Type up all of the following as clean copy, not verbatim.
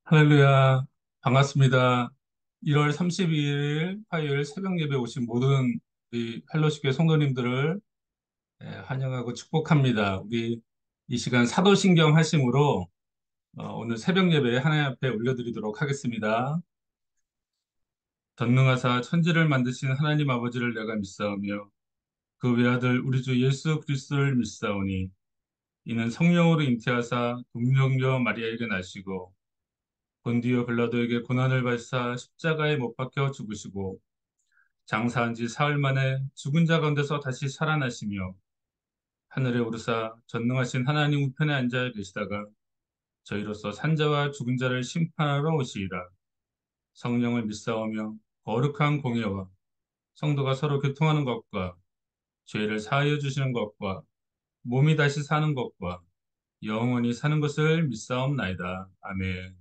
할렐루야, 반갑습니다. 1월 32일 화요일 새벽 예배 오신 모든 우리 펠로시교회 성도님들을 환영하고 축복합니다. 우리 이 시간 사도신경 하심으로 오늘 새벽 예배 하나님 앞에 올려드리도록 하겠습니다. 전능하사 천지를 만드신 하나님 아버지를 내가 믿사오며 그 외아들 우리 주 예수 그리스도를 믿사오니 이는 성령으로 잉태하사 동정녀 마리아에게 나시고 본디오 빌라도에게 고난을 받으사 십자가에 못 박혀 죽으시고 장사한 지 사흘 만에 죽은 자 가운데서 다시 살아나시며 하늘에 오르사 전능하신 하나님 우편에 앉아 계시다가 저희로서 산자와 죽은 자를 심판하러 오시리라. 성령을 믿사오며 거룩한 공예와 성도가 서로 교통하는 것과 죄를 사하여 주시는 것과 몸이 다시 사는 것과 영원히 사는 것을 믿사옵나이다. 아멘.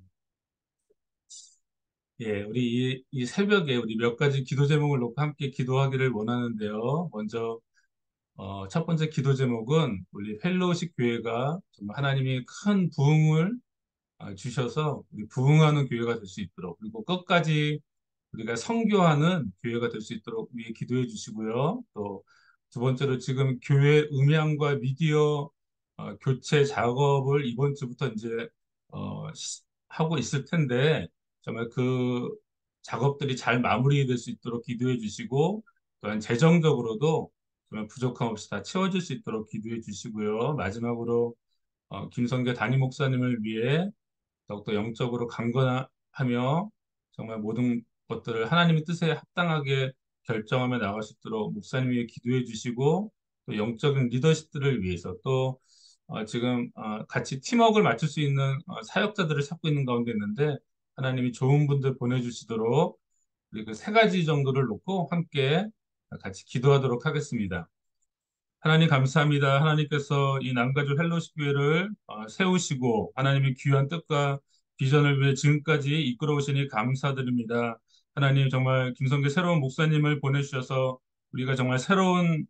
예, 우리 이 새벽에 우리 몇 가지 기도 제목을 놓고 함께 기도하기를 원하는데요. 먼저 첫 번째 기도 제목은 우리 펠로우십 교회가 정말 하나님이 큰 부흥을 주셔서 우리 부흥하는 교회가 될 수 있도록 그리고 끝까지 우리가 선교하는 교회가 될 수 있도록 위해 기도해 주시고요. 또 두 번째로 지금 교회 음향과 미디어 교체 작업을 이번 주부터 이제 하고 있을 텐데 정말 그 작업들이 잘 마무리될 수 있도록 기도해 주시고 또한 재정적으로도 정말 부족함 없이 다 채워질 수 있도록 기도해 주시고요. 마지막으로 김성교 담임 목사님을 위해 더욱더 영적으로 강건하며 정말 모든 것들을 하나님의 뜻에 합당하게 결정하며 나갈 수 있도록 목사님 위해 기도해 주시고 또 영적인 리더십들을 위해서 또 지금 같이 팀워크를 맞출 수 있는 사역자들을 찾고 있는 가운데 있는데 하나님이 좋은 분들 보내주시도록 우리 그 세 가지 정도를 놓고 함께 같이 기도하도록 하겠습니다. 하나님 감사합니다. 하나님께서 이 남가주 헬로시 교회를 세우시고 하나님의 귀한 뜻과 비전을 위해 지금까지 이끌어 오시니 감사드립니다. 하나님 정말 김성계 새로운 목사님을 보내주셔서 우리가 정말 새로운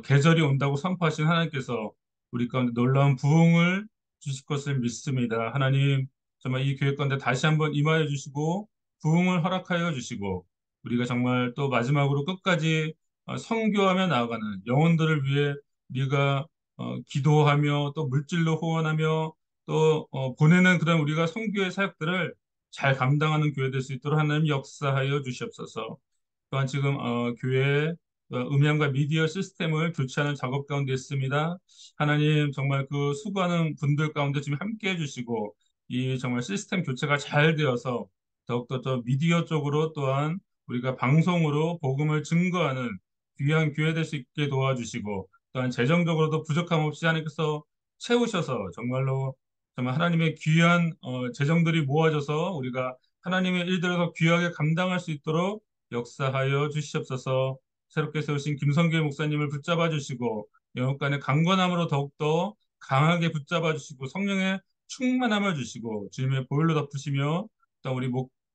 계절이 온다고 선포하신 하나님께서 우리 가운데 놀라운 부흥을 주실 것을 믿습니다. 하나님 정말 이 교회 가운데 다시 한번 임하여 주시고 부흥을 허락하여 주시고 우리가 정말 또 마지막으로 끝까지 선교하며 나아가는 영혼들을 위해 우리가 기도하며 또 물질로 후원하며 또 보내는 그런 우리가 선교의 사역들을 잘 감당하는 교회 될 수 있도록 하나님 역사하여 주시옵소서. 또한 지금 교회 음향과 미디어 시스템을 교체하는 작업 가운데 있습니다. 하나님 정말 그 수고하는 분들 가운데 지금 함께 해주시고 이 정말 시스템 교체가 잘 되어서 더욱더 저 미디어 쪽으로 또한 우리가 방송으로 복음을 증거하는 귀한 교회 될 수 있게 도와주시고 또한 재정적으로도 부족함 없이 하나님께서 채우셔서 정말로 정말 하나님의 귀한 재정들이 모아져서 우리가 하나님의 일들을 더 귀하게 감당할 수 있도록 역사하여 주시옵소서. 새롭게 세우신 김성계 목사님을 붙잡아 주시고 영육간의 강건함으로 더욱더 강하게 붙잡아 주시고 성령의 충만함을 주시고 주님의 보혈로 덮으시며 또 우리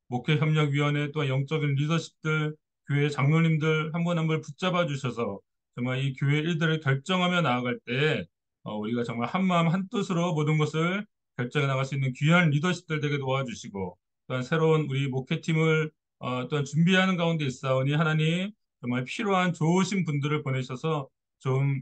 목회 협력위원회 또한 영적인 리더십들 교회 장로님들 한 분 한 분 붙잡아 주셔서 정말 이 교회 일들을 결정하며 나아갈 때 우리가 정말 한 마음 한 뜻으로 모든 것을 결정해 나갈 수 있는 귀한 리더십들 되게 도와주시고 또한 새로운 우리 목회팀을 또한 준비하는 가운데 있사오니 하나님 정말 필요한 좋으신 분들을 보내셔서 좀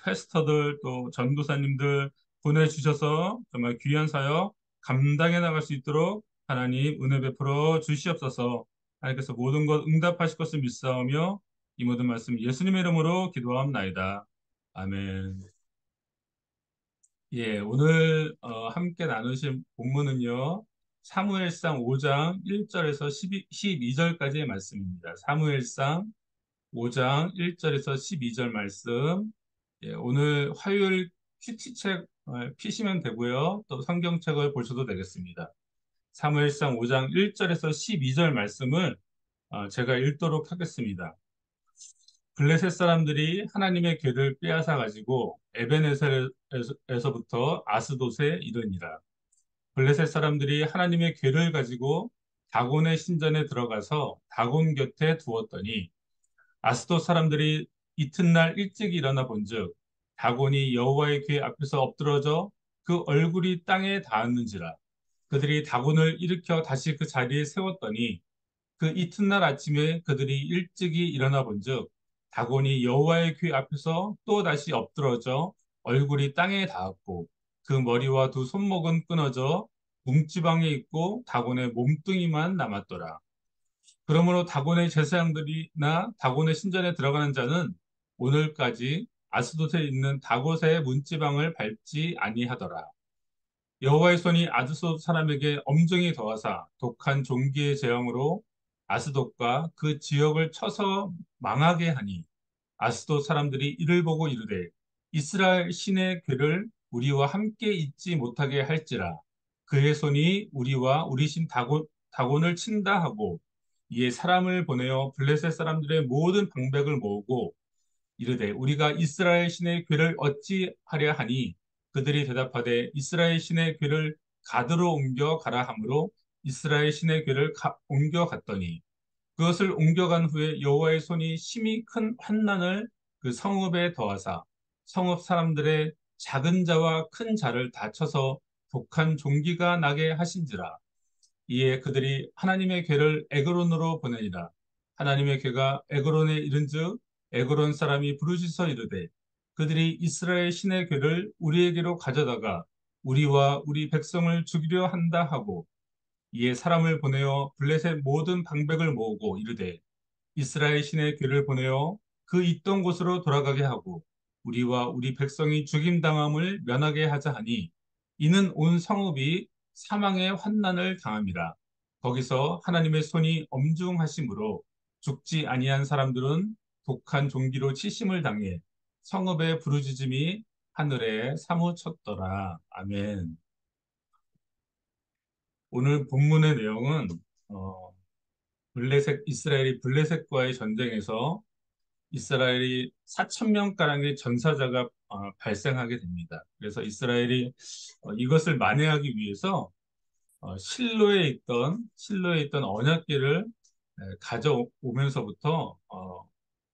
패스터들 또 전도사님들 보내주셔서 정말 귀한 사역 감당해 나갈 수 있도록 하나님 은혜 베풀어 주시옵소서. 하나님께서 모든 것 응답하실 것을 믿사오며 이 모든 말씀 예수님의 이름으로 기도하옵나이다. 아멘. 예, 오늘 함께 나누신 본문은요. 사무엘상 5장 1절에서 12절까지의 말씀입니다. 사무엘상 5장 1절에서 12절 말씀. 예, 오늘 화요일 큐티책 피시면 되고요. 또 성경책을 보셔도 되겠습니다. 사무엘상 5장 1절에서 12절 말씀을 제가 읽도록 하겠습니다. 블레셋 사람들이 하나님의 궤를 빼앗아 가지고 에벤에셀에서부터 아스돗에 이르니라. 블레셋 사람들이 하나님의 궤를 가지고 다곤의 신전에 들어가서 다곤 곁에 두었더니 아스돗 사람들이 이튿날 일찍 일어나 본즉 다곤이 여호와의 궤 앞에서 엎드러져 그 얼굴이 땅에 닿았는지라. 그들이 다곤을 일으켜 다시 그 자리에 세웠더니 그 이튿날 아침에 그들이 일찍이 일어나 본즉 다곤이 여호와의 귀 앞에서 또 다시 엎드러져 얼굴이 땅에 닿았고 그 머리와 두 손목은 끊어져 몸지방에 있고 다곤의 몸뚱이만 남았더라. 그러므로 다곤의 제사장들이나 다곤의 신전에 들어가는 자는 오늘까지 아스돗에 있는 다곤의 문지방을 밟지 아니하더라. 여호와의 손이 아스돗 사람에게 엄정히 더하사 독한 종기의 재앙으로 아스돗과 그 지역을 쳐서 망하게 하니 아스돗 사람들이 이를 보고 이르되 이스라엘 신의 괴를 우리와 함께 있지 못하게 할지라 그의 손이 우리와 우리 신 다곤을 친다 하고 이에 사람을 보내어 블레셋 사람들의 모든 방백을 모으고 이르되 우리가 이스라엘 신의 괴를 어찌하랴 하니 그들이 대답하되 이스라엘 신의 괴를 가드로 옮겨 가라 하므로 이스라엘 신의 괴를 옮겨 갔더니 그것을 옮겨간 후에 여호와의 손이 심히 큰 환난을 그 성읍에 더하사 성읍 사람들의 작은 자와 큰 자를 다쳐서 독한 종기가 나게 하신지라. 이에 그들이 하나님의 괴를 에그론으로 보내니라. 하나님의 괴가 에그론에 이른즉 에그론 사람이 부르짖어 이르되 그들이 이스라엘 신의 괴를 우리에게로 가져다가 우리와 우리 백성을 죽이려 한다 하고 이에 사람을 보내어 블레셋 모든 방백을 모으고 이르되 이스라엘 신의 괴를 보내어 그 있던 곳으로 돌아가게 하고 우리와 우리 백성이 죽임당함을 면하게 하자 하니 이는 온 성읍이 사망의 환난을 당함이라. 거기서 하나님의 손이 엄중하심으로 죽지 아니한 사람들은 독한 종기로 치심을 당해 성읍의 부르짖음이 하늘에 사무쳤더라. 아멘. 오늘 본문의 내용은 어, 이스라엘이 블레셋과의 전쟁에서 이스라엘이 4천 명가량의 전사자가 발생하게 됩니다. 그래서 이스라엘이 이것을 만회하기 위해서 실로에 있던 언약궤를 가져오면서부터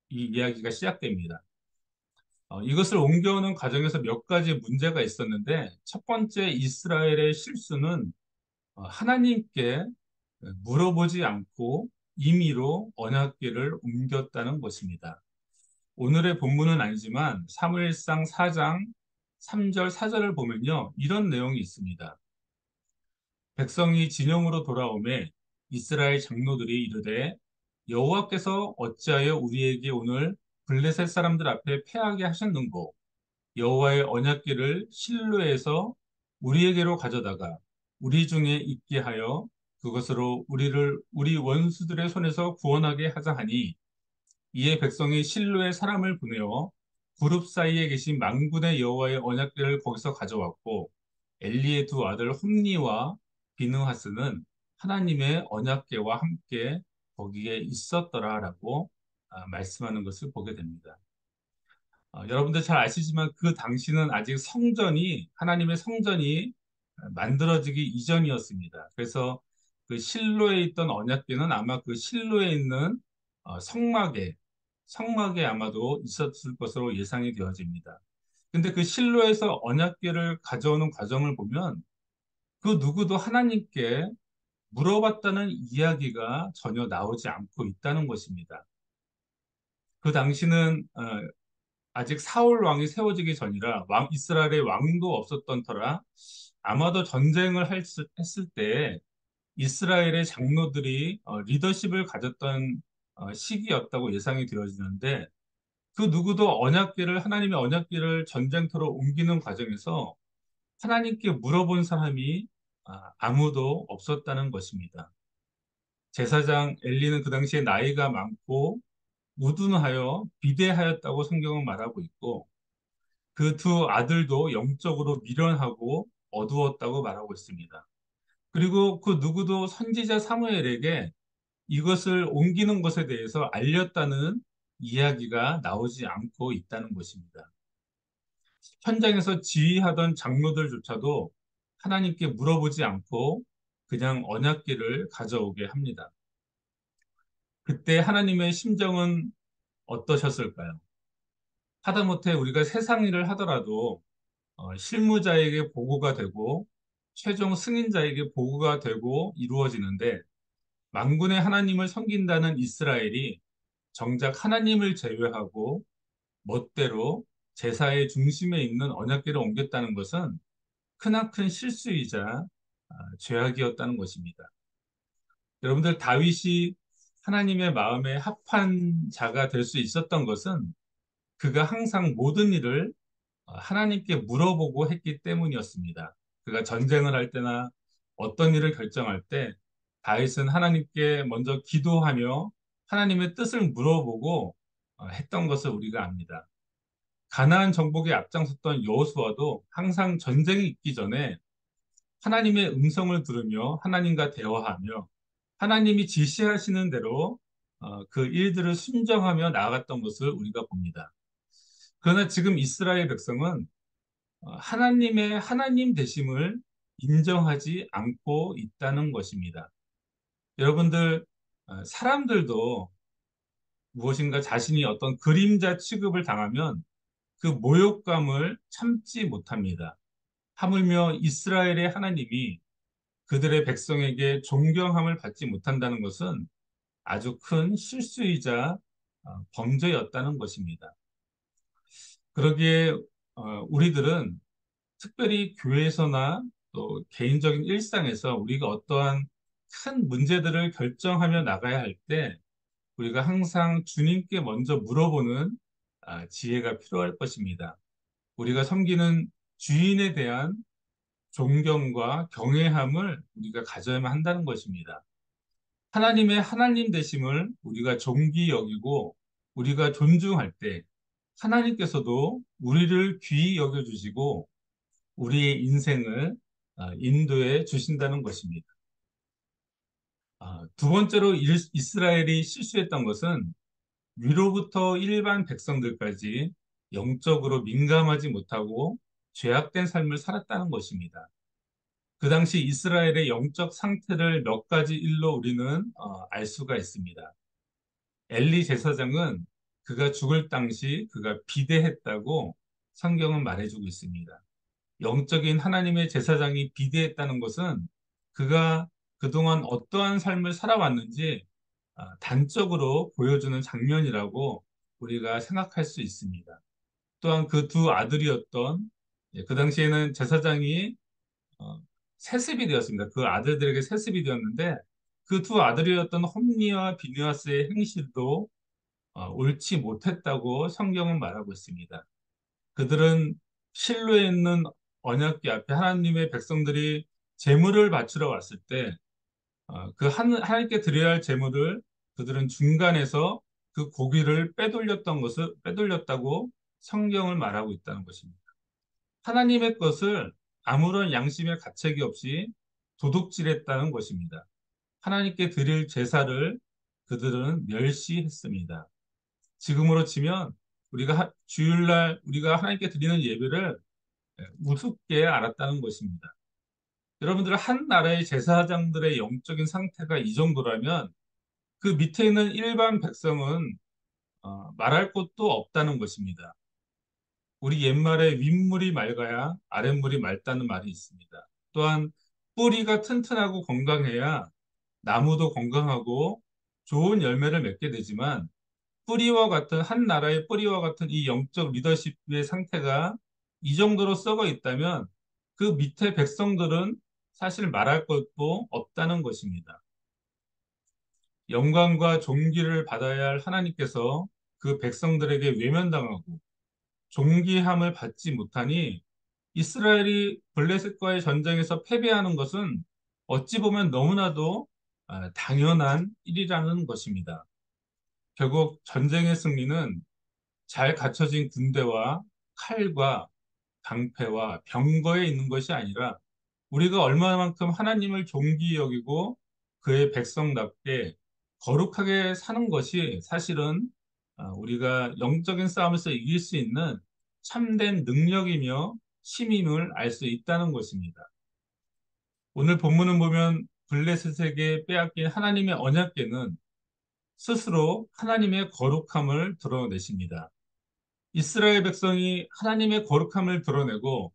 이 이야기가 시작됩니다. 이것을 옮겨오는 과정에서 몇 가지 문제가 있었는데 첫 번째 이스라엘의 실수는 하나님께 물어보지 않고 임의로 언약궤를 옮겼다는 것입니다. 오늘의 본문은 아니지만 사무엘상 4장 3절 4절을 보면요. 이런 내용이 있습니다. 백성이 진영으로 돌아오매 이스라엘 장로들이 이르되 여호와께서 어찌하여 우리에게 오늘 블레셋 사람들 앞에 패하게 하셨는고 여호와의 언약궤를 실로에서 우리에게로 가져다가 우리 중에 있게 하여 그것으로 우리를 우리 원수들의 손에서 구원하게 하자 하니 이에 백성이 실로에 사람을 보내어 그룹 사이에 계신 만군의 여호와의 언약궤를 거기서 가져왔고 엘리의 두 아들 홈니와 비느하스는 하나님의 언약궤와 함께 거기에 있었더라라고 말씀하는 것을 보게 됩니다. 여러분들 잘 아시지만 그 당시는 아직 하나님의 성전이 만들어지기 이전이었습니다. 그래서 그 실로에 있던 언약궤는 아마 그 실로에 있는 성막에 아마도 있었을 것으로 예상이 되어집니다. 근데 그 실로에서 언약궤를 가져오는 과정을 보면 그 누구도 하나님께 물어봤다는 이야기가 전혀 나오지 않고 있다는 것입니다. 그 당시는 아직 사울 왕이 세워지기 전이라 이스라엘의 왕도 없었던 터라 아마도 했을 때 이스라엘의 장로들이 리더십을 가졌던 시기였다고 예상이 되어지는데 그 누구도 하나님의 언약궤를 전쟁터로 옮기는 과정에서 하나님께 물어본 사람이 아무도 없었다는 것입니다. 제사장 엘리는 그 당시에 나이가 많고 우둔하여 비대하였다고 성경은 말하고 있고 그 두 아들도 영적으로 미련하고 어두웠다고 말하고 있습니다. 그리고 그 누구도 선지자 사무엘에게 이것을 옮기는 것에 대해서 알렸다는 이야기가 나오지 않고 있다는 것입니다. 현장에서 지휘하던 장로들조차도 하나님께 물어보지 않고 그냥 언약궤를 가져오게 합니다. 그때 하나님의 심정은 어떠셨을까요? 하다못해 우리가 세상 일을 하더라도 실무자에게 보고가 되고 최종 승인자에게 보고가 되고 이루어지는데 만군의 하나님을 섬긴다는 이스라엘이 정작 하나님을 제외하고 멋대로 제사의 중심에 있는 언약궤를 옮겼다는 것은 크나큰 실수이자 죄악이었다는 것입니다. 여러분들 다윗이 하나님의 마음에 합한 자가 될 수 있었던 것은 그가 항상 모든 일을 하나님께 물어보고 했기 때문이었습니다. 그가 전쟁을 할 때나 어떤 일을 결정할 때 다윗은 하나님께 먼저 기도하며 하나님의 뜻을 물어보고 했던 것을 우리가 압니다. 가나안 정복에 앞장섰던 여호수아도 항상 전쟁이 있기 전에 하나님의 음성을 들으며 하나님과 대화하며 하나님이 지시하시는 대로 그 일들을 순정하며 나아갔던 것을 우리가 봅니다. 그러나 지금 이스라엘 백성은 하나님의 하나님 되심을 인정하지 않고 있다는 것입니다. 여러분들, 사람들도 무엇인가 자신이 어떤 그림자 취급을 당하면 그 모욕감을 참지 못합니다. 하물며 이스라엘의 하나님이 그들의 백성에게 존경함을 받지 못한다는 것은 아주 큰 실수이자 범죄였다는 것입니다. 그러기에 우리들은 특별히 교회에서나 또 개인적인 일상에서 우리가 어떠한 큰 문제들을 결정하며 나가야 할 때 우리가 항상 주님께 먼저 물어보는 지혜가 필요할 것입니다. 우리가 섬기는 주인에 대한 존경과 경외함을 우리가 가져야만 한다는 것입니다. 하나님의 하나님 되심을 우리가 존귀 여기고 우리가 존중할 때 하나님께서도 우리를 귀히 여겨주시고 우리의 인생을 인도해 주신다는 것입니다. 두 번째로 이스라엘이 실수했던 것은 위로부터 일반 백성들까지 영적으로 민감하지 못하고 죄악된 삶을 살았다는 것입니다. 그 당시 이스라엘의 영적 상태를 몇 가지 일로 우리는 알 수가 있습니다. 엘리 제사장은 그가 죽을 당시 그가 비대했다고 성경은 말해주고 있습니다. 영적인 하나님의 제사장이 비대했다는 것은 그가 그동안 어떠한 삶을 살아왔는지 단적으로 보여주는 장면이라고 우리가 생각할 수 있습니다. 또한 그 두 아들이었던 그 당시에는 제사장이 어, 세습이 되었습니다. 그 아들들에게 세습이 되었는데 그 두 아들이었던 홈리와 비느하스의 행실도 옳지 못했다고 성경은 말하고 있습니다. 그들은 실로에 있는 언약궤 앞에 하나님의 백성들이 제물을 바치러 왔을 때 그 하나님께 드려야 할 제물을 그들은 중간에서 그 고기를 빼돌렸다고 성경을 말하고 있다는 것입니다. 하나님의 것을 아무런 양심의 가책이 없이 도둑질했다는 것입니다. 하나님께 드릴 제사를 그들은 멸시했습니다. 지금으로 치면 우리가 주일날 우리가 하나님께 드리는 예배를 우습게 알았다는 것입니다. 여러분들 한 나라의 제사장들의 영적인 상태가 이 정도라면 그 밑에 있는 일반 백성은 말할 것도 없다는 것입니다. 우리 옛말에 윗물이 맑아야 아랫물이 맑다는 말이 있습니다. 또한 뿌리가 튼튼하고 건강해야 나무도 건강하고 좋은 열매를 맺게 되지만 뿌리와 같은 한 나라의 뿌리와 같은 이 영적 리더십의 상태가 이 정도로 썩어 있다면 그 밑에 백성들은 사실 말할 것도 없다는 것입니다. 영광과 존귀를 받아야 할 하나님께서 그 백성들에게 외면당하고 존귀함을 받지 못하니 이스라엘이 블레셋과의 전쟁에서 패배하는 것은 어찌 보면 너무나도 당연한 일이라는 것입니다. 결국 전쟁의 승리는 잘 갖춰진 군대와 칼과 방패와 병거에 있는 것이 아니라 우리가 얼마만큼 하나님을 존귀히 여기고 그의 백성답게 거룩하게 사는 것이 사실은 우리가 영적인 싸움에서 이길 수 있는 참된 능력이며 힘임을 알 수 있다는 것입니다. 오늘 본문을 보면 블레셋에게 빼앗긴 하나님의 언약궤는 스스로 하나님의 거룩함을 드러내십니다. 이스라엘 백성이 하나님의 거룩함을 드러내고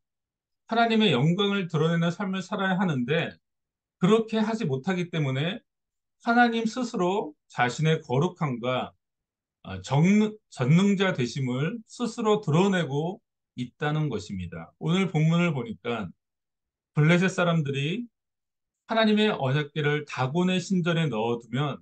하나님의 영광을 드러내는 삶을 살아야 하는데 그렇게 하지 못하기 때문에 하나님 스스로 자신의 거룩함과 전능자 되심을 스스로 드러내고 있다는 것입니다. 오늘 본문을 보니까 블레셋 사람들이 하나님의 언약궤를 다곤의 신전에 넣어두면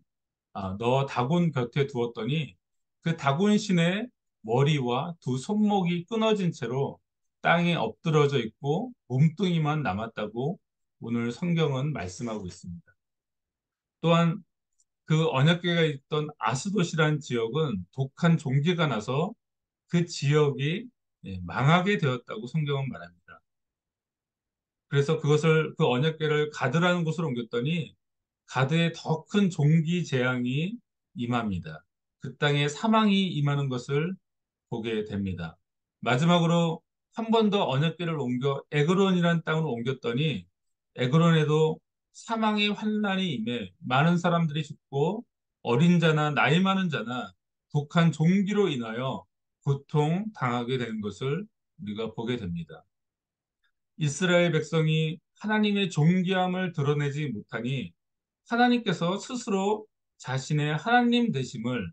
너 다곤 곁에 두었더니 그 다곤 신의 머리와 두 손목이 끊어진 채로 땅에 엎드러져 있고 몸뚱이만 남았다고 오늘 성경은 말씀하고 있습니다. 또한 그 언약궤가 있던 아스돗이라는 지역은 독한 종기가 나서 그 지역이 망하게 되었다고 성경은 말합니다. 그래서 그 언약궤를 가드라는 곳으로 옮겼더니 가드에 더 큰 종기 재앙이 임합니다. 그 땅에 사망이 임하는 것을 보게 됩니다. 마지막으로 한 번 더 언약궤를 옮겨 에그론이라는 땅으로 옮겼더니 에그론에도 사망의 환란이 임해 많은 사람들이 죽고 어린 자나 나이 많은 자나 독한 종기로 인하여 고통 당하게 되는 것을 우리가 보게 됩니다. 이스라엘 백성이 하나님의 존귀함을 드러내지 못하니 하나님께서 스스로 자신의 하나님 되심을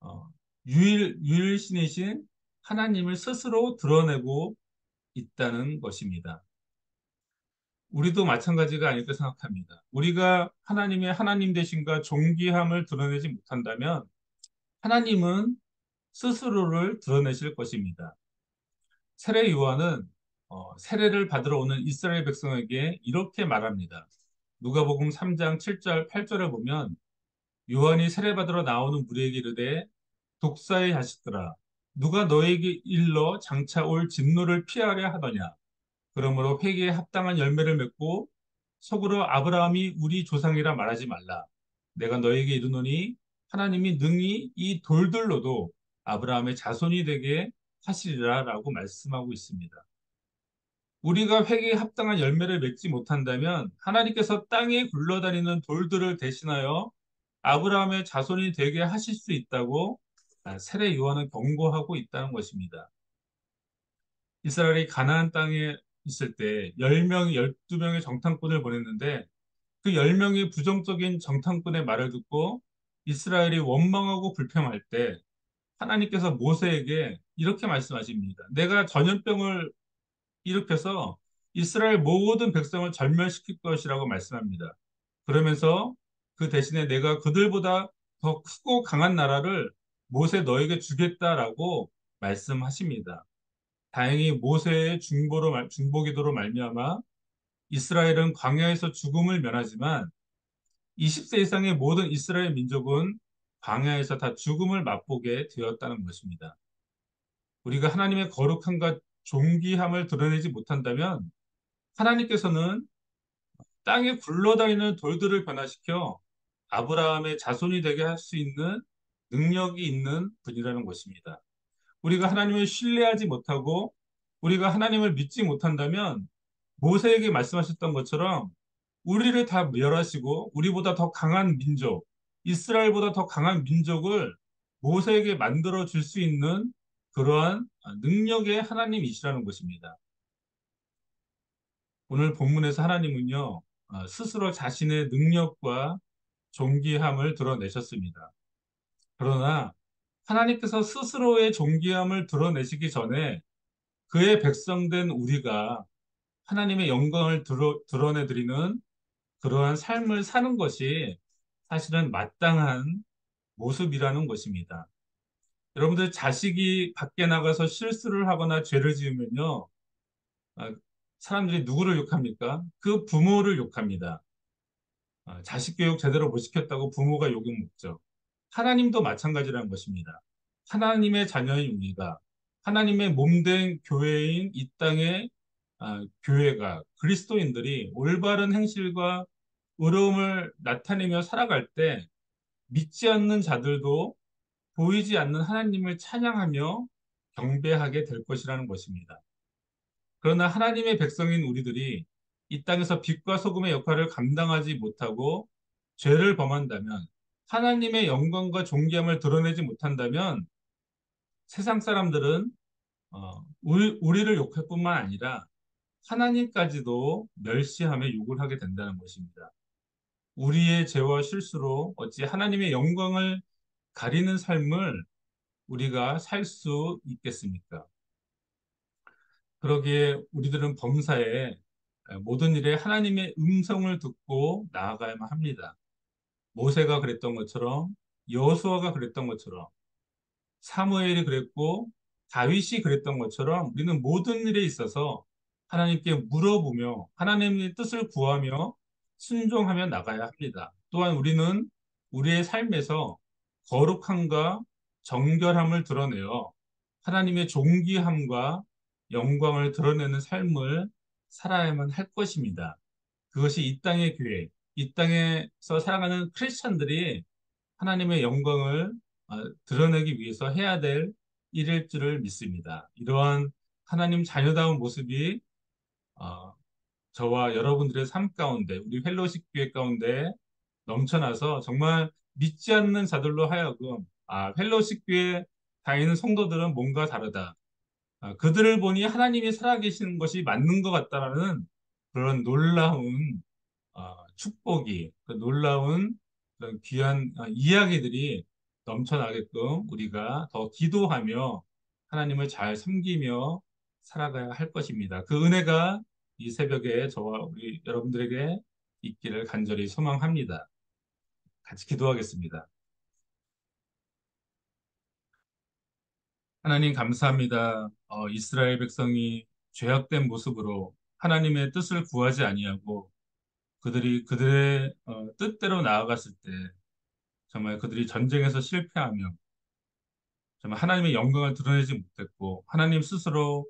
어, 유일신이신 하나님을 스스로 드러내고 있다는 것입니다. 우리도 마찬가지가 아닐까 생각합니다. 우리가 하나님의 하나님 되심과 존귀함을 드러내지 못한다면 하나님은 스스로를 드러내실 것입니다. 세례 요한은 세례를 받으러 오는 이스라엘 백성에게 이렇게 말합니다. 누가복음 3장 7절 8절에 보면 요한이 세례받으러 나오는 무리에게 이르되 독사의 자식들아 누가 너에게 일러 장차 올 진노를 피하려 하더냐 그러므로 회개에 합당한 열매를 맺고 속으로 아브라함이 우리 조상이라 말하지 말라 내가 너에게 이르노니 하나님이 능히 이 돌들로도 아브라함의 자손이 되게 하시리라라고 말씀하고 있습니다. 우리가 회개에 합당한 열매를 맺지 못한다면 하나님께서 땅에 굴러다니는 돌들을 대신하여 아브라함의 자손이 되게 하실 수 있다고 세례 요한은 경고하고 있다는 것입니다. 이스라엘이 가나안 땅에 있을 때 10명, 12명의 정탐꾼을 보냈는데 그 10명의 부정적인 정탐꾼의 말을 듣고 이스라엘이 원망하고 불평할 때 하나님께서 모세에게 이렇게 말씀하십니다. 내가 전염병을 일으켜서 이스라엘 모든 백성을 절멸시킬 것이라고 말씀합니다. 그러면서 그 대신에 내가 그들보다 더 크고 강한 나라를 모세 너에게 주겠다라고 말씀하십니다. 다행히 모세의 중보기도로 말미암아 이스라엘은 광야에서 죽음을 면하지만 20세 이상의 모든 이스라엘 민족은 광야에서 다 죽음을 맛보게 되었다는 것입니다. 우리가 하나님의 거룩함과 존귀함을 드러내지 못한다면 하나님께서는 땅에 굴러다니는 돌들을 변화시켜 아브라함의 자손이 되게 할 수 있는 능력이 있는 분이라는 것입니다. 우리가 하나님을 신뢰하지 못하고 우리가 하나님을 믿지 못한다면 모세에게 말씀하셨던 것처럼 우리를 다 멸하시고 우리보다 더 강한 민족, 이스라엘보다 더 강한 민족을 모세에게 만들어 줄 수 있는 그러한 능력의 하나님이시라는 것입니다. 오늘 본문에서 하나님은요, 스스로 자신의 능력과 존귀함을 드러내셨습니다. 그러나 하나님께서 스스로의 존귀함을 드러내시기 전에 그의 백성된 우리가 하나님의 영광을 드러내드리는 그러한 삶을 사는 것이 사실은 마땅한 모습이라는 것입니다. 여러분들 자식이 밖에 나가서 실수를 하거나 죄를 지으면요, 아, 사람들이 누구를 욕합니까? 그 부모를 욕합니다. 자식 교육 제대로 못 시켰다고 부모가 욕을 먹죠. 하나님도 마찬가지라는 것입니다. 하나님의 자녀인 우리가 하나님의 몸된 교회인 이 땅의 교회가 그리스도인들이 올바른 행실과 의로움을 나타내며 살아갈 때 믿지 않는 자들도 보이지 않는 하나님을 찬양하며 경배하게 될 것이라는 것입니다. 그러나 하나님의 백성인 우리들이 이 땅에서 빛과 소금의 역할을 감당하지 못하고 죄를 범한다면 하나님의 영광과 존귀함을 드러내지 못한다면 세상 사람들은 우리를 욕할 뿐만 아니라 하나님까지도 멸시하며 욕을 하게 된다는 것입니다. 우리의 죄와 실수로 어찌 하나님의 영광을 가리는 삶을 우리가 살 수 있겠습니까? 그러기에 우리들은 범사에 모든 일에 하나님의 음성을 듣고 나아가야만 합니다. 모세가 그랬던 것처럼, 여호수아가 그랬던 것처럼, 사무엘이 그랬고 다윗이 그랬던 것처럼 우리는 모든 일에 있어서 하나님께 물어보며 하나님의 뜻을 구하며 순종하며 나가야 합니다. 또한 우리는 우리의 삶에서 거룩함과 정결함을 드러내어 하나님의 존귀함과 영광을 드러내는 삶을 살아야만 할 것입니다. 그것이 이 땅의 교회, 이 땅에서 살아가는 크리스천들이 하나님의 영광을 드러내기 위해서 해야 될 일일 줄을 믿습니다. 이러한 하나님 자녀다운 모습이 어, 저와 여러분들의 삶 가운데, 우리 펠로십 교회 가운데 넘쳐나서 정말 믿지 않는 자들로 하여금 펠로십 교회 다니는 성도들은 뭔가 다르다. 그들을 보니 하나님이 살아계시는 것이 맞는 것 같다라는 그런 놀라운 축복이, 그 놀라운 그런 귀한 이야기들이 넘쳐나게끔 우리가 더 기도하며 하나님을 잘 섬기며 살아가야 할 것입니다. 그 은혜가 이 새벽에 저와 우리 여러분들에게 있기를 간절히 소망합니다. 같이 기도하겠습니다. 하나님 감사합니다. 이스라엘 백성이 죄악된 모습으로 하나님의 뜻을 구하지 아니하고 그들이 그들의 뜻대로 나아갔을 때 정말 그들이 전쟁에서 실패하며 정말 하나님의 영광을 드러내지 못했고 하나님 스스로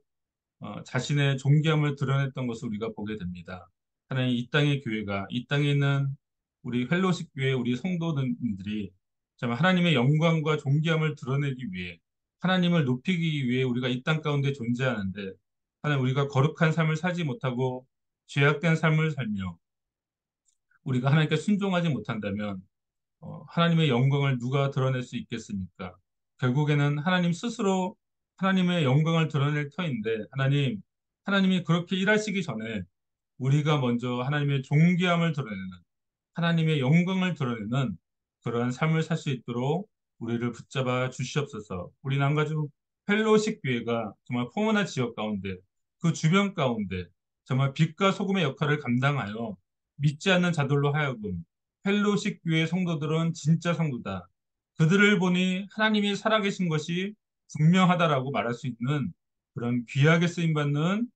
자신의 존귀함을 드러냈던 것을 우리가 보게 됩니다. 하나님 이 땅의 교회가 이 땅에 있는 우리 펠로십 교회 우리 성도들이 정말 하나님의 영광과 존귀함을 드러내기 위해 하나님을 높이기 위해 우리가 이 땅 가운데 존재하는데 하나님 우리가 거룩한 삶을 살지 못하고 죄악된 삶을 살며 우리가 하나님께 순종하지 못한다면 하나님의 영광을 누가 드러낼 수 있겠습니까? 결국에는 하나님 스스로 하나님의 영광을 드러낼 터인데 하나님이 그렇게 일하시기 전에 우리가 먼저 하나님의 존귀함을 드러내는 하나님의 영광을 드러내는 그러한 삶을 살 수 있도록 우리를 붙잡아 주시옵소서. 우리 남가주 펠로십 교회가 정말 포문화 지역 가운데 그 주변 가운데 정말 빛과 소금의 역할을 감당하여 믿지 않는 자들로 하여금 펠로십 교회 성도들은 진짜 성도다. 그들을 보니 하나님이 살아계신 것이 분명하다라고 말할 수 있는 그런 귀하게 쓰임 받는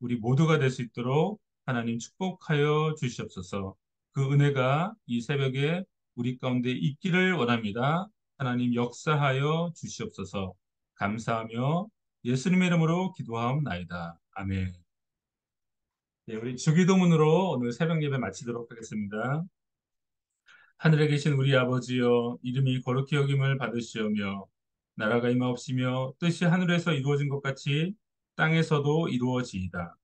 우리 모두가 될 수 있도록 하나님 축복하여 주시옵소서. 그 은혜가 이 새벽에 우리 가운데 있기를 원합니다. 하나님 역사하여 주시옵소서. 감사하며 예수님의 이름으로 기도하옵나이다. 아멘. 네, 우리 주기도문으로 오늘 새벽 예배 마치도록 하겠습니다. 하늘에 계신 우리 아버지여, 이름이 거룩히 여김을 받으시오며, 나라가 임하옵시며, 뜻이 하늘에서 이루어진 것 같이 땅에서도 이루어지이다.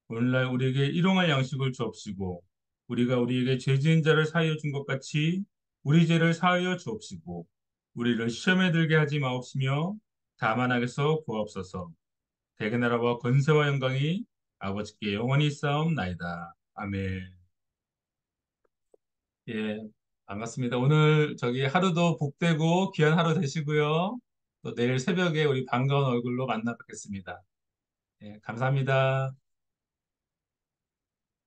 오늘날 우리에게 일용할 양식을 주옵시고 우리가 우리에게 죄 지은 자를 사하여 준 것 같이 우리 죄를 사하여 주옵시고 우리를 시험에 들게 하지 마옵시며 다만 악에서 구하옵소서. 대개 나라와 권세와 영광이 아버지께 영원히 있사옵나이다. 아멘. 예, 반갑습니다. 오늘 저기 하루도 복되고 귀한 하루 되시고요. 또 내일 새벽에 우리 반가운 얼굴로 만나 뵙겠습니다. 예, 감사합니다.